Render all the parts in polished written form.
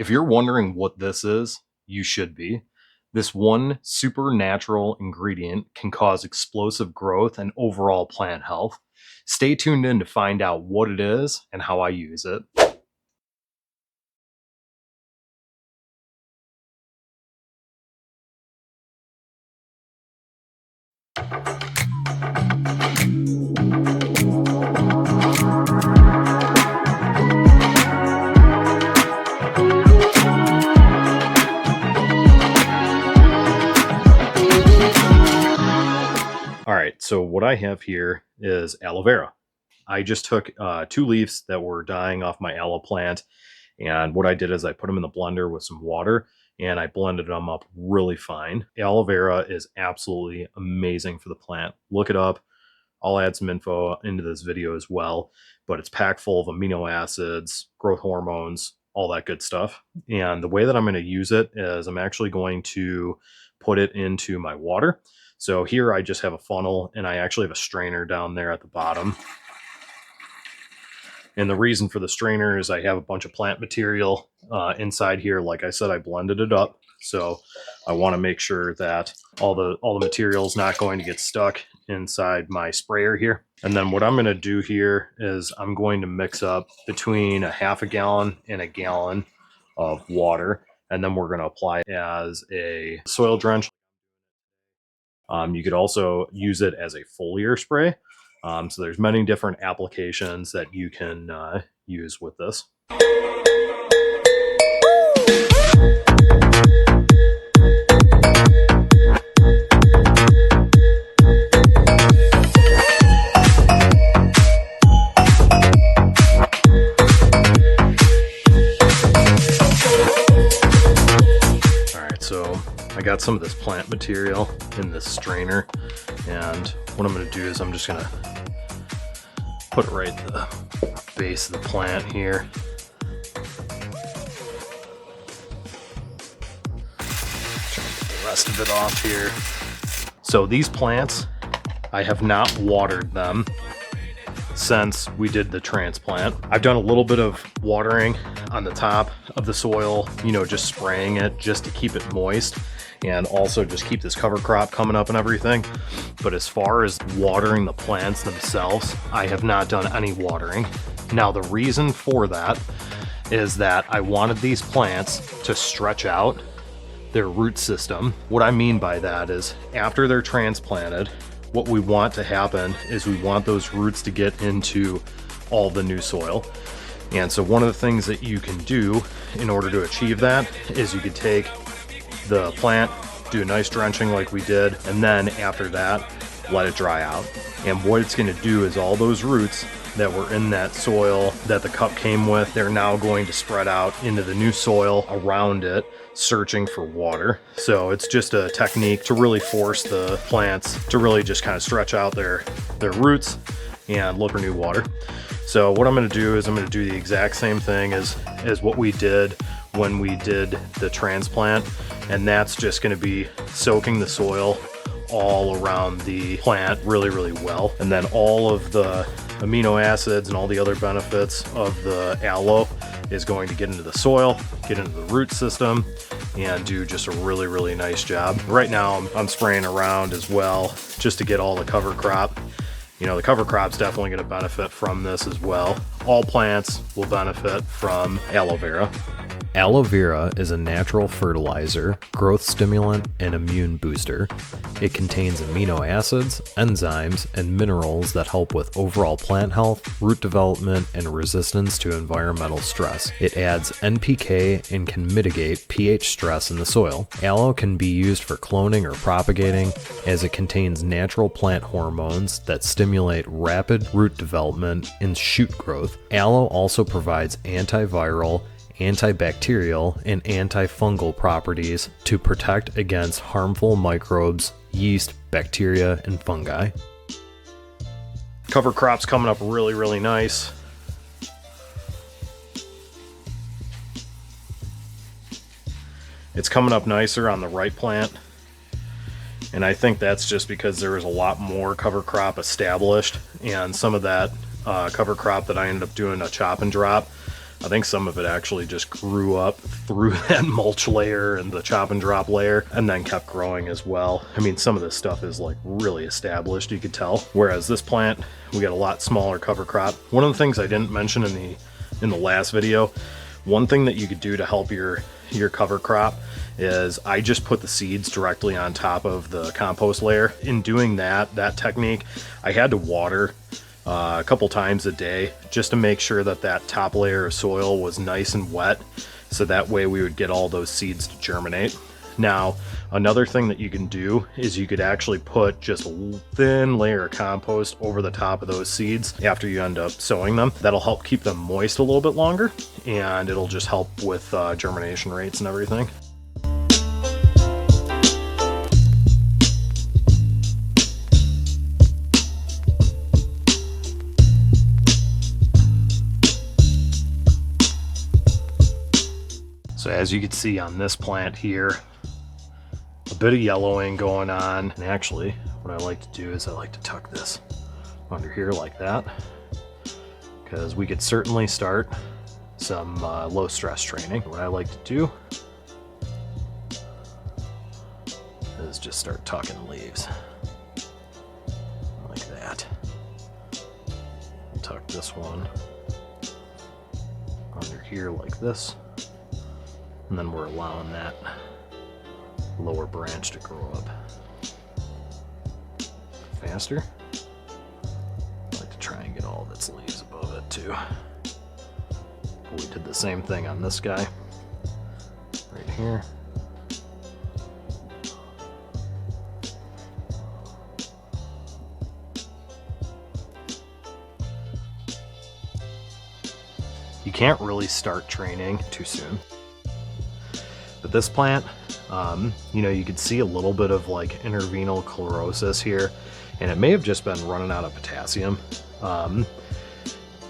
If you're wondering what this is, you should be. This one supernatural ingredient can cause explosive growth and overall plant health. Stay tuned in to find out what it is and how I use it. All right, so what I have here is aloe vera. I just took 2 leaves that were dying off my aloe plant, and what I did is I put them in the blender with some water and I blended them up really fine. Aloe vera is absolutely amazing for the plant. Look it up. I'll add some info into this video as well, but it's packed full of amino acids, growth hormones, all that good stuff. And the way that I'm going to use it is I'm actually going to put it into my water. So here I just have a funnel and I actually have a strainer down there at the bottom. And the reason for the strainer is I have a bunch of plant material inside here. Like I said, I blended it up. So I want to make sure that all the material is not going to get stuck inside my sprayer here. And then what I'm going to do here is I'm going to mix up between a half a gallon and a gallon of water. And then we're going to apply it as a soil drench. You could also use it as a foliar spray. So there's many different applications that you can use with this. So I got some of this plant material in this strainer, and what I'm going to do is I'm just going to put it right at the base of the plant here. Try to get the rest of it off here. So these plants, I have not watered them since we did the transplant. I've done a little bit of watering on the top of the soil, just spraying it just to keep it moist and also just keep this cover crop coming up and everything. But as far as watering the plants themselves, I have not done any watering. Now, the reason for that is that I wanted these plants to stretch out their root system. What I mean by that is after they're transplanted, what we want to happen is we want those roots to get into all the new soil. And so one of the things that you can do in order to achieve that is you could take the plant, do a nice drenching like we did, and then after that, let it dry out. And what it's going to do is all those roots that were in that soil that the cup came with, they're now going to spread out into the new soil around it, searching for water. So it's just a technique to really force the plants to really just kind of stretch out their roots and look for new water. So what I'm going to do is I'm going to do the exact same thing as what we did when we did the transplant, and that's just going to be soaking the soil all around the plant really, really well. And then all of the amino acids and all the other benefits of the aloe is going to get into the soil, get into the root system, and do just a really, really nice job. Right now I'm spraying around as well just to get all the cover crop. The cover crop's definitely going to benefit from this as well. All plants will benefit from aloe vera. Aloe vera is a natural fertilizer, growth stimulant, and immune booster. It contains amino acids, enzymes, and minerals that help with overall plant health, root development, and resistance to environmental stress. It adds NPK and can mitigate pH stress in the soil. Aloe can be used for cloning or propagating, as it contains natural plant hormones that stimulate rapid root development and shoot growth. Aloe also provides antiviral, antibacterial, and antifungal properties to protect against harmful microbes, yeast, bacteria, and fungi. Cover crop's coming up really, really nice. It's coming up nicer on the right plant, and I think that's just because there was a lot more cover crop established, and some of that cover crop that I ended up doing a chop and drop I think some of it actually just grew up through that mulch layer and the chop and drop layer, and then kept growing as well. I mean, some of this stuff is like really established, you could tell. Whereas this plant, we got a lot smaller cover crop. One of the things I didn't mention in the last video, one thing that you could do to help your cover crop is I just put the seeds directly on top of the compost layer. In doing that technique, I had to water a couple times a day just to make sure that that top layer of soil was nice and wet, so that way we would get all those seeds to germinate. Now, another thing that you can do is you could actually put just a thin layer of compost over the top of those seeds after you end up sowing them. That'll help keep them moist a little bit longer, and it'll just help with germination rates and everything. So as you can see on this plant here, a bit of yellowing going on. And actually, what I like to do is I like to tuck this under here like that, because we could certainly start some low stress training. What I like to do is just start tucking leaves like that. Tuck this one under here like this. And then we're allowing that lower branch to grow up faster. I like to try and get all of its leaves above it too. We did the same thing on this guy right here. You can't really start training too soon. But this plant, you know, you could see a little bit of like intervenal chlorosis here, and it may have just been running out of potassium.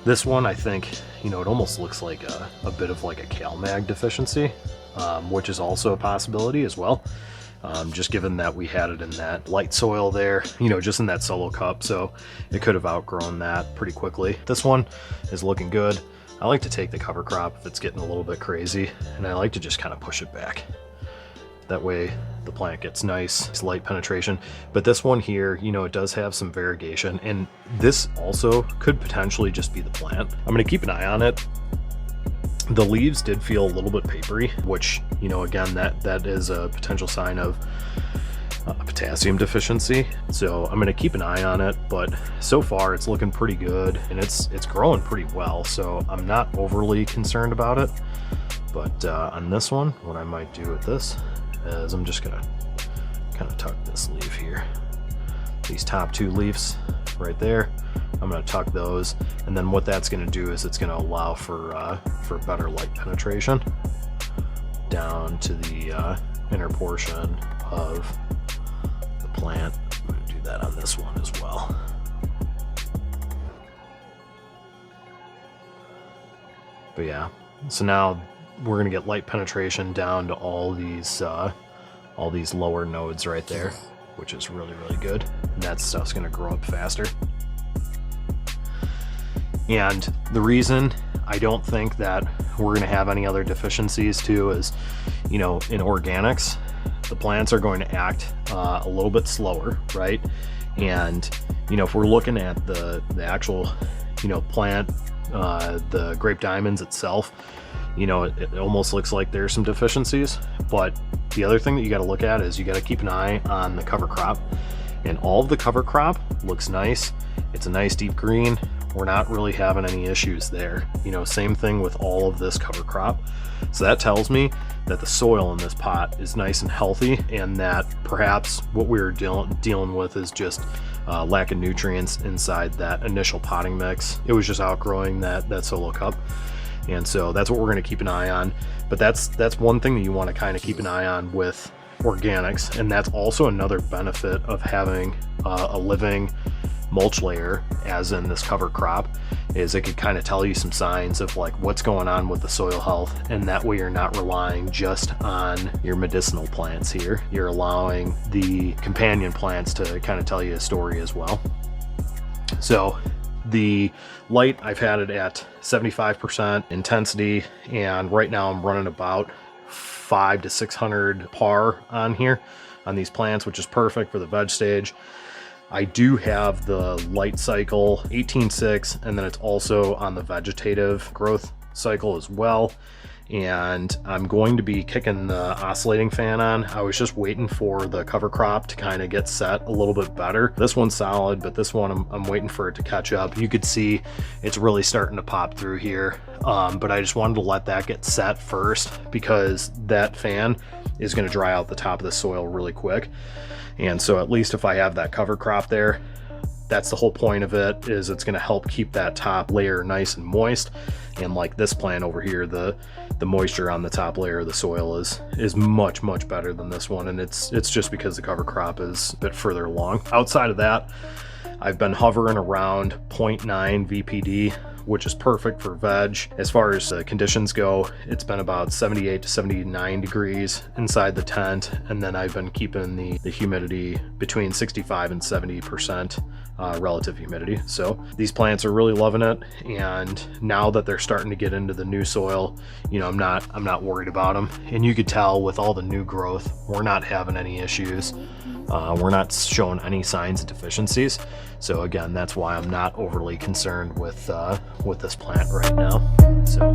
This one, I think, you know, it almost looks like a bit of like a CalMag deficiency, which is also a possibility as well. Just given that we had it in that light soil there, you know, just in that solo cup, so it could have outgrown that pretty quickly. This one is looking good. I like to take the cover crop if it's getting a little bit crazy, and I like to just kind of push it back. That way the plant gets nice light penetration. But this one here, you know, it does have some variegation, and this also could potentially just be the plant. I'm going to keep an eye on it. The leaves did feel a little bit papery, which, you know, again, that is a potential sign of potassium deficiency. So I'm going to keep an eye on it, but so far it's looking pretty good, and it's growing pretty well, so I'm not overly concerned about it. But on this one, what I might do with this is I'm just gonna kind of tuck this leaf here, these top two leaves right there. I'm going to tuck those, and then what that's going to do is it's going to allow for better light penetration down to the inner portion of the plant. I'm going to do that on this one as well. But yeah, so now we're going to get light penetration down to all these lower nodes right there, which is really, really good. And that stuff's going to grow up faster. And the reason I don't think that we're going to have any other deficiencies too is, you know, in organics, the plants are going to act a little bit slower, right? And, you know, if we're looking at the actual, you know, plant, the grape diamonds itself, you know, it almost looks like there's some deficiencies. But the other thing that you got to look at is you got to keep an eye on the cover crop. And all of the cover crop looks nice. It's a nice deep green. We're not really having any issues there. You know, same thing with all of this cover crop. So that tells me that the soil in this pot is nice and healthy, and that perhaps what we were dealing with is just lack of nutrients inside that initial potting mix. It was just outgrowing that solo cup. And so that's what we're going to keep an eye on. But that's one thing that you want to kind of keep an eye on with organics. And that's also another benefit of having a living mulch layer, as in this cover crop, is it could kind of tell you some signs of like what's going on with the soil health, and that way you're not relying just on your medicinal plants here. You're allowing the companion plants to kind of tell you a story as well. So The light, I've had it at 75% intensity, and right now I'm running about 500 to 600 par on here on these plants, which is perfect for the veg stage. I do have the light cycle 18.6, and then it's also on the vegetative growth cycle as well. And I'm going to be kicking the oscillating fan on. I was just waiting for the cover crop to kind of get set a little bit better. This one's solid, but this one I'm waiting for it to catch up. You could see it's really starting to pop through here, but I just wanted to let that get set first because that fan is going to dry out the top of the soil really quick. And so at least if I have that cover crop there, that's the whole point of it, is it's going to help keep that top layer nice and moist. And like this plant over here, the moisture on the top layer of the soil is much better than this one, and it's just because the cover crop is a bit further along. Outside of that, I've been hovering around 0.9 VPD, which is perfect for veg. As far as conditions go, it's been about 78 to 79 degrees inside the tent, and then I've been keeping the humidity between 65 and 70% relative humidity. So these plants are really loving it, and now that they're starting to get into the new soil, you know, I'm not worried about them. And you could tell with all the new growth, we're not having any issues. We're not showing any signs of deficiencies. So again, that's why I'm not overly concerned with this plant right now. So